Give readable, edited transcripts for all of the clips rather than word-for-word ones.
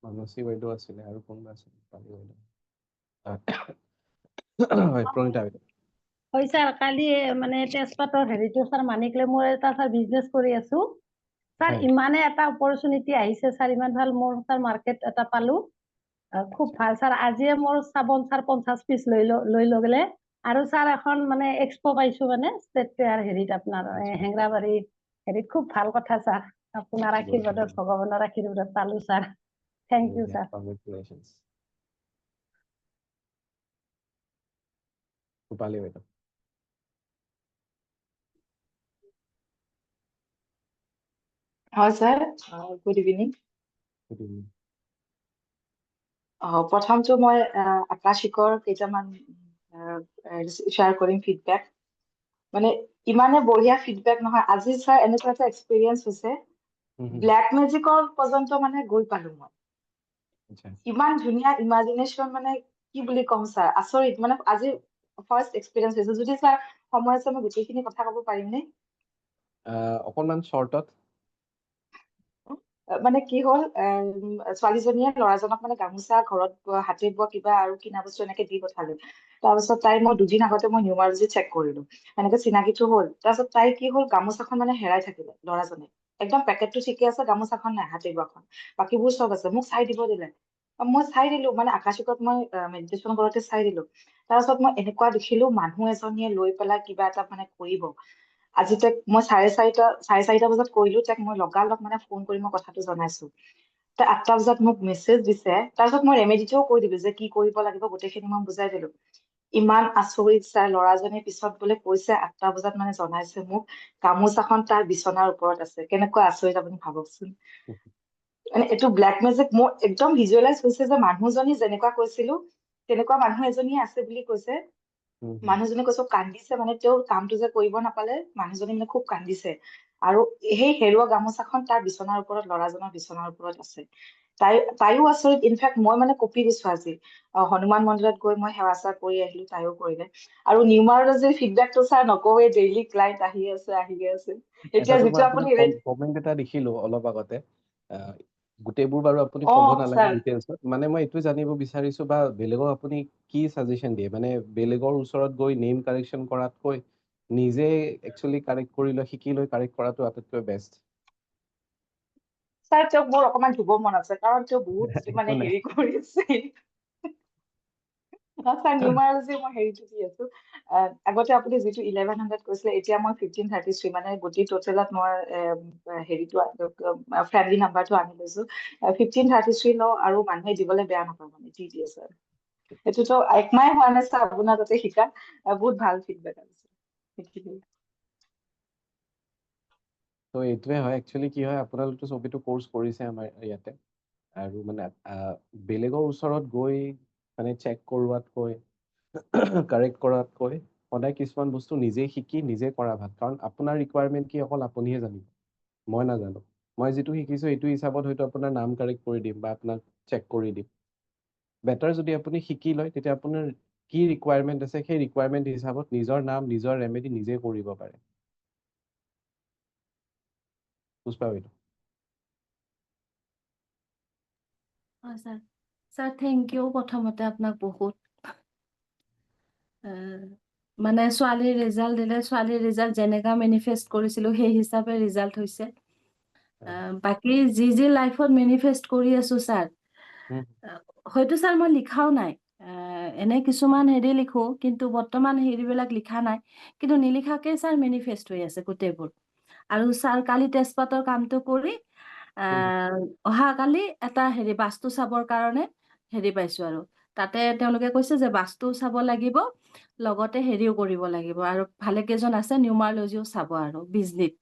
মানসী বাইদেউ আছিলে আৰু কোনোবা আছিলে পালি বাইদেউ হয় প্ৰণীতা বাইদেউ হয় স্যাৰ কালি মানে তেজপাতৰ হেৰিটো স্যাৰ মানিকলে মই এটা স্যাৰ বিজনেস কৰি আছো স্যাৰ হয় ইমানে এটা অপৰচুনিটি আহিছে স্যাৰ ইমান ভাল মোৰ স্যাৰ মাৰ্কেট এটা পালো খুব ভাল স্যাৰ আজিয়ে মোৰ চাবোন স্যাৰ 50 পিস লৈ গলে আৰু স্যাৰ এখন মানে এক্সপো পাইছো মানে ষ্টেট ফেয়াৰ হেৰিত আপোনাৰ হেংৰাবাৰী হেৰিত খুব ভাল কথা স্যাৰ আপোনাৰ আশীৰ্বাদত ভগৱানৰ আশীৰ্বাদত পালো sir thank you sir congratulations Rupali বাইদেউ হয় sir good evening good evening প্ৰথমটো মই আকাশিকৰ কেইটামান শ্বেয়াৰ কৰিম ফিডবেক মানে ইমানে বঢ়িয়া ফিডবেক নহয় আজি স্যাৰ এনেকুৱা এটা এক্সপিৰিয়েঞ্চ হৈছে ব্লেক মেজিকৰ পৰ্যন্ত মানে গৈ পালো মই ইমান ধুনীয়া ইমাজিনেশ্যন মানে কি বুলি ক'ম স্যাৰ আচৰিত মানে আজি ফাৰ্ষ্ট এক্সপিৰিয়েঞ্চ হৈছে যদি স্যাৰ সময় আছে মই গোটেইখিনি কথা ক'ব পাৰিমনে অকণমান শ্বৰ্টত মানে কি হ'ল ছোৱালীজনীয়ে ল'ৰাজনক মানে গামোচা ঘৰত হাতে বোৱা কিবা আৰু কিনা বস্তু এনেকে দি পঠালে তাৰপিছত তাই মই দুদিন আগতে মই নিউমাৰজি চেক কৰিলো এনেকে চিনাকিটো হ'ল তাৰপিছত তাই কি হ'ল গামোচাখন মানে হেৰাই থাকিলে ল'ৰাজনে একদম পেকেটটো ঠিকে আছে গামোচাখন নাই হাতে বোৱাখন বাকীবোৰ চব আছে মোক চাই দিব দিলে মই চাই দিলো মানে আকাশিকত মই মেডিটেশ্যন কৰোঁতে চাই দিলো তাৰপিছত মই এনেকুৱা দেখিলো মানুহ এজনীয়ে লৈ পেলাই কিবা এটা মানে কৰিব আজি তাক মই 4:30 বজাত কৰিলো তাক মই লগালগ মানে ফোন কৰি মই কথাটো জনাইছো তাই 8টা বজাত মোক মেছেজ দিছে তাৰপিছত মই ৰেমেডিটোও কৈ দিলো যে কি কৰিব লাগিব গোটেইখিনি মই বুজাই দিলো ইমান আচৰিত স্যাৰ ল'ৰাজনে পিছত বোলে কৈছে 8টা বজাত মানে জনাইছে মোক গামোচাখন তাৰ বিচনাৰ ওপৰত আছে কেনেকুৱা আচৰিত আপুনি ভাবকচোন মানে এইটো ব্লেক মেজিক মোৰ একদম ভিজুৱেলাইজ হৈছে যে মানুহজনী যেনেকুৱা কৈছিলো তেনেকুৱা মানুহ এজনী আছে বুলি কৈছে মানুহজনে কৈছো কান্দিছে মানে তেওঁ কামটো যে কৰিব নাপালে মানুহজনী মানে খুব কান্দিছে আৰু সেই হেৰুৱা গামোচাখন তাৰ বিচনাৰ ওপৰত ল'ৰাজনৰ বিচনাৰ ওপৰত আছে তাইও আচৰিত ইনফেক্ট মই মানে কপি দিছো আজি হনুমান মন্দিৰত গৈ মই সেৱা চেৱা কৰি আহিলো তাইও কৰিলে আৰু নিউমাৰলজিৰ ফিডবেকটো স্যাৰ নকওঁৱে ডেইলি ক্লাইণ্ট আহি আছে এতিয়া যিটো আপুনি কমেন্ট এটা দেখিলো অলপ আগতে গোটেইবোৰ বাৰু আপুনি অ ক'ব নালাগে স্যাৰ ডিটেইলছত মানে মই এইটো জানিব বিচাৰিছো বা বেলেগক আপুনি কি সাজেশন দিয়ে মানে বেলেগৰ ওচৰত গৈ নেম কাৰেকশ্যন কৰাতকৈ নিজে একচুয়ালি কাৰেক্ট কৰি লৈ শিকি লৈ কাৰেক্ট কৰাটো আটাইতকৈ বেষ্ট স্যাৰ তেওঁক মোৰ অকমান ধুব মন আছে কাৰণ তেওঁ বহুত মানে একো নাই হেৰি কৰিছে স্যাৰ নিউমাৰলজি মই হেৰিটো দি আছো আগতে আপুনি যিটো 1100 কৈছিলে এতিয়া মই 1533 মানে গোটেই টোটেলত মই হেৰিটো ফ্ৰেণ্ডলি নাম্বাৰটো আনি লৈছো 1533 লওঁ আৰু মানুহে দিবলৈ বেয়া নাপায় মানে দি দিয়ে স্যাৰ এইটোতো একমাহে হোৱা নাই স্যাৰ আপোনাৰ তাতে শিকা বহুত ভাল ফিডবেক আছে তো এইটোৱে হয় একচুয়ালি কি হয় আপোনালোকে ছবিটো কোৰ্স কৰিছে আমাৰ ইয়াতে আৰু মানে বেলেগৰ ওচৰত গৈ মানে চেক কৰোৱাতকৈ কাৰেক্ট কৰাতকৈ সদায় কিছুমান বস্তু নিজে শিকি নিজে কৰা ভাল কাৰণ আপোনাৰ ৰিকুৱাৰমেন্ট কি অকল আপুনিহে জানিব মই নাজানো মই যেটো শিকিছো এইটো হিচাপত হয়তো আপোনাৰ নাম কাৰেক্ট কৰি দিম বা আপোনাক চেক কৰি দিম বেটাৰ যদি আপুনি শিকি লয় তেতিয়া আপোনাৰ কি ৰিকুৱাৰমেন্ট আছে সেই ৰিকুৱাৰমেন্ট হিচাপত নিজৰ নাম নিজৰ ৰেমেডি নিজে কৰিব পাৰে পুষ্পা বাইদেউ স্যাৰ স্যাৰ থ্যাংক ইউ প্ৰথমতে আপোনাক বহুত মানে ছোৱালীৰ ৰিজাল্ট দিলে ছোৱালীৰ ৰিজাল্ট যেনেকা মেনিফেষ্ট কৰিছিলো সেই হিচাপে ৰিজাল্ট হৈছে বাকি যি লাইফত মেনিফেষ্ট কৰি আছো স্যাৰ হয়তো স্যাৰ মই লিখাও নাই এনে কিছুমান হেৰি লিখো কিন্তু বৰ্তমান হেৰিবিলাক লিখা নাই কিন্তু নিলিখাকে স্যাৰ মেনিফেষ্ট হৈ আছে গোটেইবোৰ আৰু স্যাৰ কালি তেজপাতৰ কামটো কৰি অহাকালি এটা হেৰি বাস্তু চাবৰ কাৰণে হেৰি পাইছো আৰু তাতে তেওঁলোকে কৈছে যে বাস্তু চাব লাগিব লগতে হেৰিও কৰিব লাগিব আৰু ভালে কেইজন আছে নিউমাৰলজিও চাব আৰু বিজনেস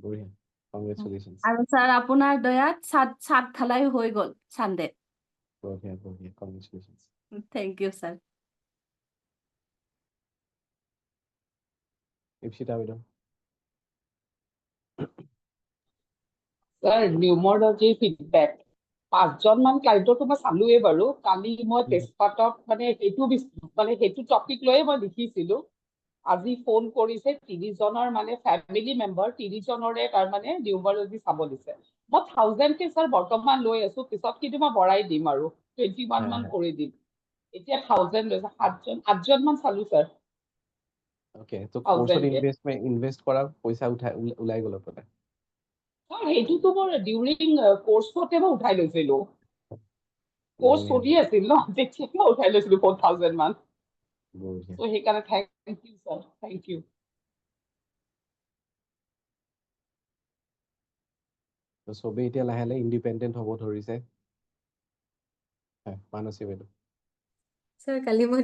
বঢ়িয়া কংগ্ৰেচুলেশ্যনছ আৰু স্যাৰ আপোনাৰ দয়াত ছাদ ঢালাই হৈ গ'ল চানডে বঢ়িয়া বঢ়িয়া congratulations thank you sir Ipsita বাইদেউ স্যাৰ নিউমাৰলজি ফিডবেক 5জন মান ক্লাইণ্টৰটো মই চালোৱে বাৰু কালি মই তেজপাতত মানে সেইটো টপিক লৈয়ে মই লিখিছিলো আজি ফোন কৰিছে 30জনৰ মানে ফ্যামিলি মেম্বাৰ 30জনৰে তাৰ মানে নিউমাৰলজি চাব দিছে মই 1000কে ছাৰ বৰ্তমান লৈ আছো, পিছত কিন্তু মই বঢ়াই দিম আৰু 21 মান হ্যাঁ। কৰি দিম। এতিয়া 1000 লৈছে, 8জন মান চালো ছাৰ। ওকে, তো কোৰ্সত 1000কে ইনভেস্ট কৰা পইচা ওলাই গ'ল আপোনাৰ। ছাৰ সেইটোতো মোৰ ডিউৰিং কোৰ্সতে মই উঠাই লৈছিলো। কোৰ্স বঢ়িয়া চলি আছিল ন, তেতিয়া মই উঠাই লৈছিলো 4000 মান। বঢ়িয়া। তো সেইকাৰণে thank you sir, thank you. তো চবেই এতিয়া লাহে লাহে ইণ্ডিপেণ্ডেণ্ট হ'ব ধৰিছে। হয়, মানসী বাইদেউ। স্যাৰ কালি মই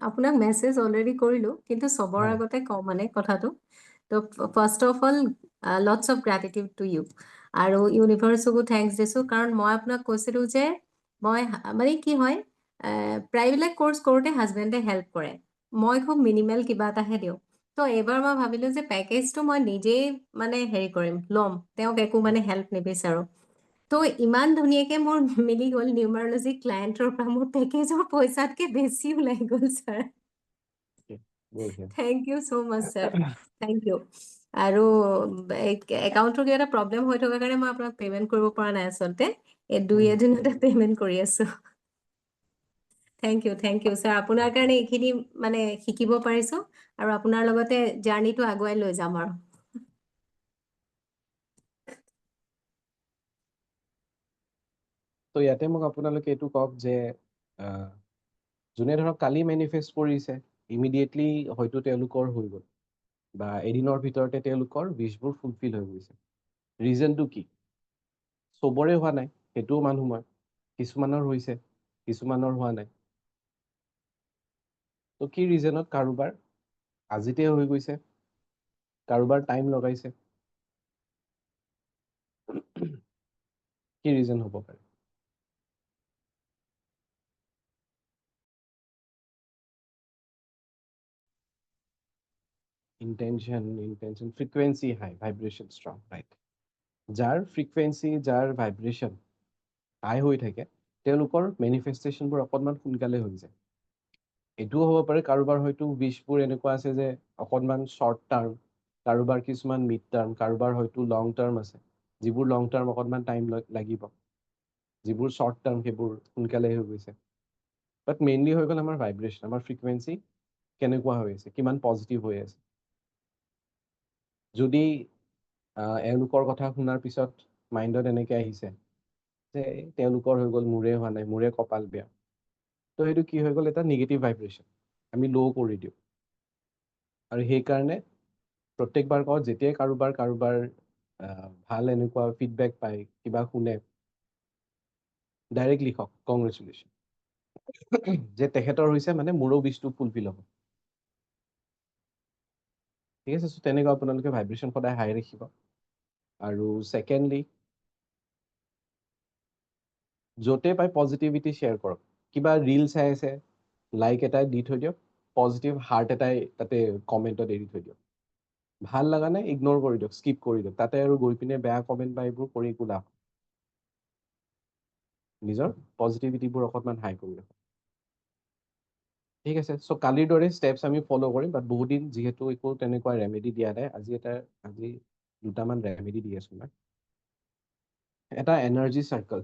আপোনাক মেছেজ অলৰেডি কৰিলোঁ, কিন্তু চবৰ হয়। আগতে কওঁ মানে কথাটো। তো first of all lots of gratitude to you, আৰু ইউনিভাৰ্চকো থেংকছ দিছোঁ, কাৰণ মই আপোনাক কৈছিলোঁ যে মই মানে কি হয়, প্ৰায়বিলাক কোৰ্চ কৰোঁতে হাজবেণ্ডে হেল্প কৰে, মই খুব মিনিমেল কিবা এটাহে দিওঁ। তো এইবাৰ মই ভাবিলোঁ যে পেকেজটো মই নিজেই মানে হেৰি কৰিম, ল'ম, তেওঁক একো মানে হেল্প নিবিচাৰোঁ। তো ইমান ধুনীয়াকে মোৰ মিলি গ'ল, নিউমাৰলজি ক্লায়েণ্টৰ পৰা মোৰ পেকেজৰ পইচাতকে বেছি ওলাই গ'ল ছাৰ। বঢ়িয়া। Thank you so' much sir, thank you. আৰু একাউণ্টৰ কিবা এটা প্ৰব্লেম হৈ থকাৰ কাৰণে মই আপোনাক পে'মেণ্ট কৰিব পৰা নাই আচলতে, এই 2 এদিনতে পে'মেণ্ট কৰি আছোঁ। থেংক ইউ ছাৰ, আপোনাৰ কাৰণে এইখিনি মানে শিকিব পাৰিছোঁ, আৰু আপোনাৰ লগতে জাৰ্ণিটো আগুৱাই লৈ যাম আৰু। তো ইয়াতে মোক আপোনালোকে এইটো কওক যে যোনে ধৰক কালি মেনিফেষ্ট কৰিছে, ইমিডিয়েটলি হয়তো তেওঁলোকৰ হৈ গ'ল, বা এদিনৰ ভিতৰতে তেওঁলোকৰ উইচবোৰ ফুলফিল হৈ গৈছে। ৰিজনটো কি? চবৰে হোৱা নাই, সেইটোও মানুহ মই। কিছুমানৰ হৈছে, কিছুমানৰ হোৱা নাই। তো কি ৰিজনত কাৰোবাৰ আজিতে হৈ গৈছে, কাৰোবাৰ টাইম লগাইছে। কি ৰিজন হ'ব পাৰে? ইন্টেনশন, ফ্ৰিকুৱেঞ্চি হাই, ভাইব্ৰেশ্যন ষ্ট্ৰং, ৰাইট। যাৰ ফ্ৰিকুৱেঞ্চি, যাৰ ভাইব্ৰেশ্যন হাই হৈ থাকে, তেওঁলোকৰ মেনিফেষ্টেশ্যনবোৰ অকণমান সোনকালে হৈ যায়। এইটোও হ'ব পাৰে কাৰোবাৰ হয়তো উইচবোৰ এনেকুৱা আছে যে অকণমান শ্বৰ্ট টাৰ্ম, কাৰোবাৰ কিছুমান মিড টাৰ্ম, কাৰোবাৰ হয়তো লং টাৰ্ম আছে। যিবোৰ লং টাৰ্ম অকণমান টাইম লাগিব, যিবোৰ শ্বৰ্ট টাৰ্ম সেইবোৰ সোনকালে হৈ গৈছে। বাট মেইনলি হৈ গ'ল আমাৰ ভাইব্ৰেশ্যন, আমাৰ ফ্ৰিকুৱেঞ্চি কেনেকুৱা হৈ আছে, কিমান পজিটিভ হৈ আছে। যদি এওঁলোকৰ কথা শুনাৰ পিছত মাইণ্ডত এনেকৈ আহিছে যে তেওঁলোকৰ হৈ গ'ল, মোৰে হোৱা নাই, মোৰে কপাল বেয়া, তো সেইটো কি হৈ গ'ল, এটা নিগেটিভ ভাইব্ৰেশ্যন, আমি ল' কৰি দিওঁ। আৰু সেইকাৰণে প্ৰত্যেকবাৰ কওঁ, যেতিয়াই কাৰোবাৰ ভাল এনেকুৱা ফিডবেক পায়, কিবা শুনে, ডাইৰেক্ট লিখক কংগ্ৰেচুলেশ্যন, যে তেখেতৰ হৈছে মানে মোৰো উইচটো ফুলফিল হ'ব। ঠিক আছে, চ' তেনেকুৱা আপোনালোকে ভাইব্ৰেশ্যন সদায় হাই ৰাখিব। আৰু ছেকেণ্ডলি, য'তে পাই পজিটিভিটি শ্বেয়াৰ কৰক। কিবা ৰিল চাই আছে, লাইক এটাই দি থৈ দিয়ক, পজিটিভ হাৰ্ট এটাই তাতে কমেণ্টত এৰি থৈ দিয়ক। ভাল লগা নাই, ইগন'ৰ কৰি দিয়ক, স্কিপ কৰি দিয়ক। তাতে আৰু গৈ পিনে বেয়া কমেণ্ট বা এইবোৰ কৰি একো লাভ। নিজৰ পজিটিভিটিবোৰ অকণমান হাই কৰি ৰাখক। ঠিক আছে, চ' কালিৰ দৰে ষ্টেপছ আমি ফ'ল' কৰিম, বাট বহুত দিন যিহেতু একো তেনেকুৱা ৰেমেডি দিয়া নাই, আজি দুটামান ৰেমেডি দি আছোঁ মই। এটা এনাৰ্জি চাৰ্কল।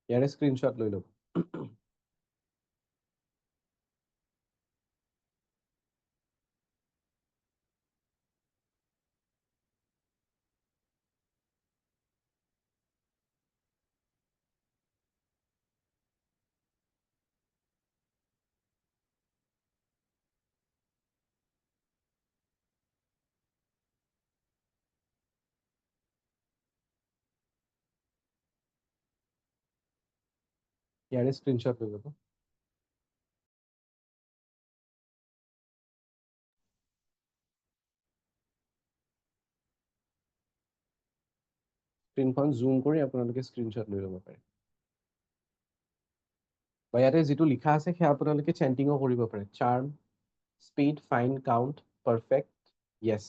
ইয়াৰে স্ক্ৰীনশ্বট লৈ ল'ব। ইয়াৰে স্ক্ৰীনশ্বট লৈ ল'ব। স্ক্ৰীনখন জুম কৰি আপোনালোকে স্ক্ৰীনশ্বট লৈ ল'ব পাৰে। বা ইয়াতে যিটো লিখা আছে সেয়া আপোনালোকে চেণ্টিঙো কৰিব পাৰে। চাৰ্ম, স্পীড, ফাইন, কাউণ্ট, পাৰফেক্ট, য়েছ।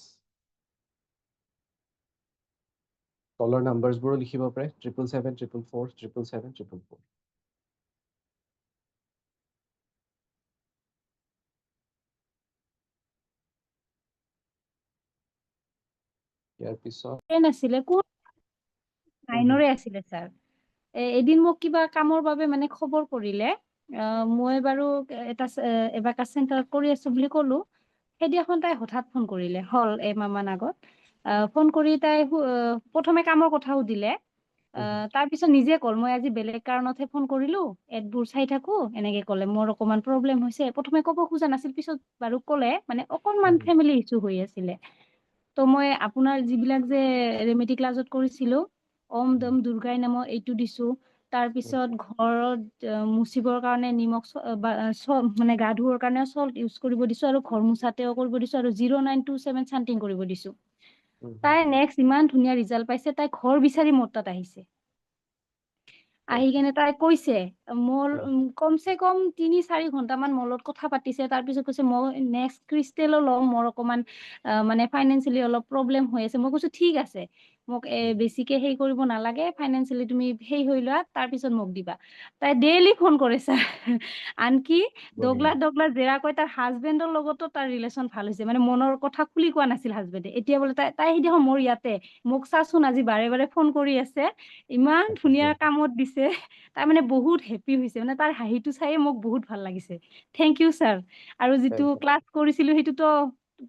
তলৰ নাম্বাৰছবোৰো লিখিব পাৰে 777 444 777 ইয়াৰ পিছত নাছিলে কোন নাইনৰে আছিলে ছাৰ এদিন মোক কিবা কামৰ বাবে মানে খবৰ কৰিলে মই বাৰু এটা এবাকাছ চেণ্টাৰত কৰি আছো বুলি ক'লো সেইদিনাখন তাই হঠাৎ ফোন কৰিলে হল এমাহমান আগত ফোন কৰি তাই প্ৰথমে কামৰ কথা সুধিলে তাৰপিছত নিজে কল মই আজি বেলেগ কাৰণতহে ফোন কৰিলো এডবোৰ চাই থাকো এনেকে ক'লে মোৰ অকমান প্ৰব্লেম হৈছে প্ৰথমে ক'ব খোজা নাছিল পিছত বাৰু ক'লে মানে অকনমান ফেমিলি ইছ্যু হৈ আছিলে তো মই আপোনাৰ যিবিলাক যে ৰেমেডি ক্লাছত কৰিছিলো ওম দম দুৰ্গাই নামৰ এইটো দিছো তাৰপিছত ঘৰত মুচিবৰ কাৰণে নিমখ মানে গা ধুবৰ কাৰণে সল্ট ইউজ কৰিব দিছো আৰু ঘৰ মুচাতেও কৰিব দিছো আৰু 0927 চান্টিং কৰিব দিছো তাই নেক্সট ইমান ধুনীয়া ৰিজাল্ট পাইছে তাই ঘৰ বিচাৰি মোৰ তাত আহিছে আহি কেনে তাই কৈছে মোৰ কমচে কম 3-4 ঘন্টামান মোৰ লগত কথা পাতিছে তাৰপিছত কৈছে মই নেক্সট ক্ৰিষ্টেলো লওঁ মোৰ অকমান মানে ফাইনেন্সিয়েলি অলপ প্ৰব্লেম হৈ আছে মই কৈছো ঠিক আছে মোক বেছিকে হেই কৰিব নালাগে ফাইনেন্সিয়েলি তুমি হেই হৈ লোৱা তাৰপিছত মোক দিবা তাই ডেইলি ফোন কৰিছে আনকি দগলা জেৰা কয় তাৰ হাজবেণ্ডৰ লগতো তাৰ ৰিলেশ্যন ভাল হৈছে মানে মনৰ কথা খুলি কোৱা নাছিল হাজবেণ্ডে এতিয়া বোলে তাই সিদিনা মোৰ ইয়াতে মোক চাচোন আজি বাৰে বাৰে ফোন কৰি আছে ইমান ধুনীয়া কামত দিছে তাই মানে বহুত হেপী হৈছে মানে তাৰ হাঁহিটো চাইয়ে মোক বহুত ভাল লাগিছে থেংক ইউ ছাৰ আৰু যিটো ক্লাছ কৰিছিলো সেইটোতো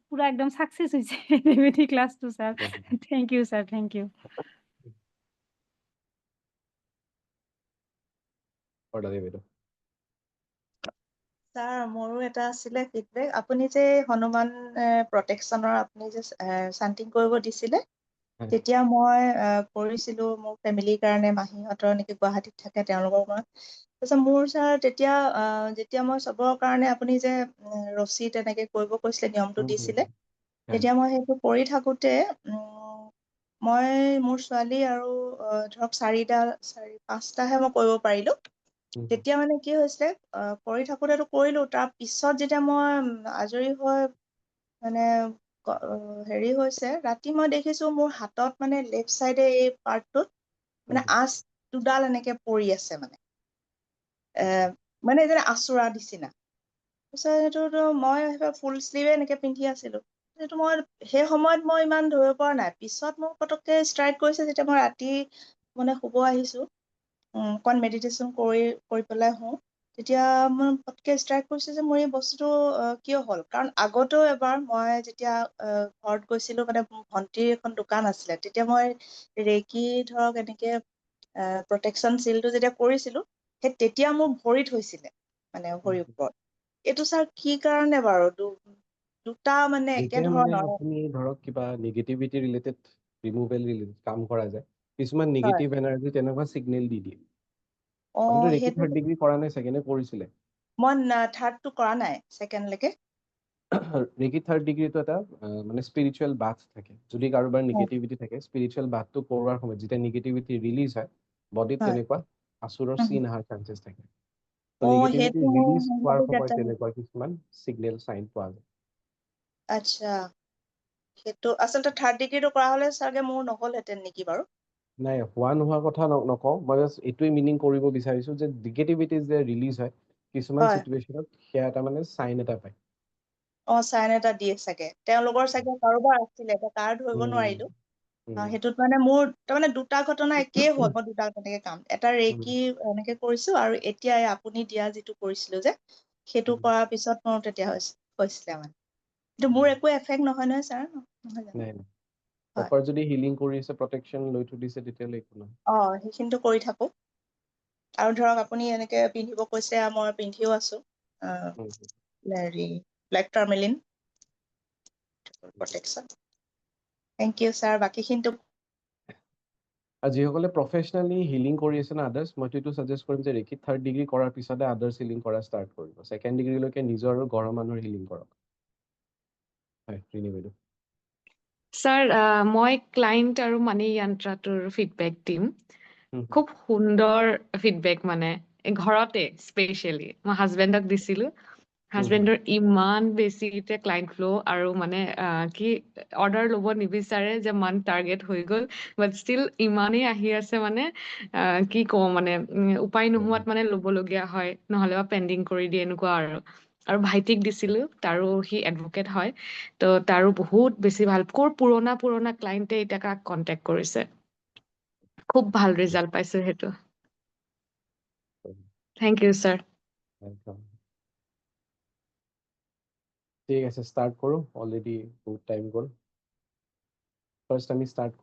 পুৰা একদম সাকসেস হৈছে ৰেমেডি ক্লাছটো sir thank you sir thank you sir মোৰো এটা আছিলে ফিডবেক আপুনি যে হনুমান প্ৰটেকশ্যনৰ আপুনি যে চান্টিং কৰিব দিছিলে তেতিয়া মই কৰিছিলো মোৰ ফেমিলিৰ কাৰণে মাহীহঁতৰ এনেকে গুৱাহাটীত থাকে তেওঁলোকৰ মই তাৰপিছত মোৰ ছাৰ তেতিয়া যেতিয়া মই চবৰ কাৰণে আপুনি যে ৰছী তেনেকে কৰিব কৈছিলে নিয়মটো দিছিলে তেতিয়া মই সেইটো কৰি থাকোতে মই মোৰ ছোৱালী আৰু ধৰক 4-5টাহে মই কৰিব পাৰিলো তেতিয়া মানে কি হৈছিলে কৰি থাকোতেতো কৰিলো তাৰ পিছত যেতিয়া মই আজৰি হৈ মানে হেৰি হৈছে ৰাতি মই দেখিছো মোৰ হাতত মানে লেফ্ট চাইডে এই পাৰ্টটোত মানে আঁচ দুডাল এনেকে পৰি আছে মানে মানে যেনে আঁচোৰা নিচিনা তাৰপিছত সেইটোতো মই ফুল শ্লিভে এনেকে পিন্ধি আছিলো সেইটো মই সেই সময়ত মই ইমান ধৰিব পৰা নাই পিছত মোক পতককে ষ্ট্ৰাইক কৰিছে যেতিয়া মই ৰাতি মানে শুব আহিছো অকণ মেডিটেশ্যন কৰি পেলাই হওঁ তেতিয়া মই পতকে ষ্ট্ৰাইক কৰিছে যে মোৰ এই বস্তুটো কিয় হ'ল কাৰণ আগতেও এবাৰ মই যেতিয়া ঘৰত গৈছিলো মানে ভণ্টিৰ এখন দোকান আছিলে তেতিয়া মই ৰেকি ধৰক এনেকে প্ৰটেকশ্যন চিলটো যেতিয়া কৰিছিলো সেই তেতিয়া মোৰ ভৰিত হৈছিলে মানে ভৰিৰ ওপৰত এইটো ছাৰ কি কাৰণে বাৰু দুটা মানে একে ধৰণৰ আপুনি ধৰক কিবা নেগেটিভিটি ৰিলেটেড ৰিমুভেল ৰিলেটেড কাম কৰা যায় কিছুমান হয় নেগেটিভ এনাৰ্জি তেনেকুৱা সিগনেল দি দিয়ে অ আপুনি ৰেকি সেইটো 3rd ডিগ্ৰী কৰা নাই সেকেন্ডে কৰিছিলে মই থাৰ্ডটো কৰা নাই ছেকেণ্ডলৈকে ৰেকি 3rd ডিগ্ৰীটো এটা মানে স্পিৰিচুৱেল বাথ থাকে যদি কাৰোবাৰ হয় নেগেটিভিটি থাকে স্পিৰিচুৱেল বাথটো কৰোৱাৰ সময়ত যেতিয়া নেগেটিভিটি ৰিলিজ হয় বডিত হয় তেনেকুৱা আচুৰৰ চিন অহাৰ চান্সেছ থাকে তো অ নেগেটিভিটি সেইটো ৰিলিজ হোৱাৰ মোৰ সময়ত এটা তেনেকুৱা কিছুমান সিগনেল সাইন পোৱা যায় আচ্ছা সেইটো আচলতে থাৰ্ড ডিগ্ৰীটো কৰা হলে চাগে মোৰ নহ'লহেঁতেন নেকি বাৰু নাই হোৱা নোহোৱা কথা নকওঁ মই জাষ্ট এইটোৱে মিনিং কৰিব বিচাৰিছো যে নেগেটিভিটি যে ৰিলিজ হয় কিছুমান হয় সিচুৱেশ্যনত সেয়া এটা মানে চাইন এটা পায় চাইন এটা দিয়ে চাগে তেওঁলোকৰ চাগে কাৰোবাৰ আছিলে এতিয়া কাৰ ধৰিব নোৱাৰিলো সেইটোত মানে মোৰ তাৰমানে দুটা ঘটনা একেই হ'ল মই দুটা তেনেকে কাম এটা ৰেকি এনেকে কৰিছো আৰু এতিয়া আপুনি দিয়া যিটো কৰিছিলো যে সেইটো কৰাৰ পিছত মোৰ তেতিয়া হৈছিলে মানে কিন্তু মোৰ একো এফেক্ট নহয় নহয় ছাৰ নহয় জানো নাই নাই হয় প্ৰপাৰ যদি হিলিং কৰি আছে প্ৰটেকশ্যন লৈ থৈ দিছে তেতিয়াহ'লে একো নহয় সেইখিনিতো কৰি থাকো আৰু ধৰক আপুনি এনেকে পিন্ধিব কৈছে মই পিন্ধিও আছো হেৰি black tourmaline protection thank you sir বাকীখিনিতো আৰু যিসকলে প্ৰফেচনেলি হিলিং কৰি আছে না আদাৰ্ছ মই এইটো ছাজেষ্ট কৰিম যে ৰেকি 3rd ডিগ্ৰী কৰাৰ পিছতে আদাৰ্ছ হিলিং কৰা ষ্টাৰ্ট কৰিব 2nd ডিগ্ৰীলৈকে নিজৰ আৰু ঘৰৰ মানুহৰ হিলিং কৰক হয় ৰিনি বাইদেউ ছাৰ মই ক্লাইণ্ট আৰু মানি যন্ত্ৰটোৰ ফিডবেক দিম খুব সুন্দৰ ফিডবেক মানে ঘৰতে স্পেচিয়েলি মই হাজবেণ্ডক দিছিলো হাজবেণ্ডৰ ইমান বেছি এতিয়া ক্লাইণ্ট ফ্ল' আৰু মানে কি অৰ্ডাৰ ল'ব নিবিচাৰে যে মান্থ টাৰ্গেট হৈ গ'ল বাট ষ্টিল ইমানেই আহি আছে মানে কি কওঁ মানে উপায় নোহোৱাত মানে ল'বলগীয়া হয় নহ'লে বা পেণ্ডিং কৰি দিয়ে এনেকুৱা আৰু ভাইটিক দিছিলোঁ তাৰো সি এডভকেট হয় তো তাৰো বহুত বেছি ভাল পুৰণা ক্লাইণ্টে এতিয়া কাক কণ্টেক্ট কৰিছে খুব ভাল ৰিজাল্ট পাইছো সেইটো থেংক ইউ ছাৰ Welcome. ঠিক আছে ষ্টাৰ্ট কৰোঁ অলৰেডি বহুত টাইম গ'ল ফাৰ্ষ্ট আমি ষ্টাৰ্ট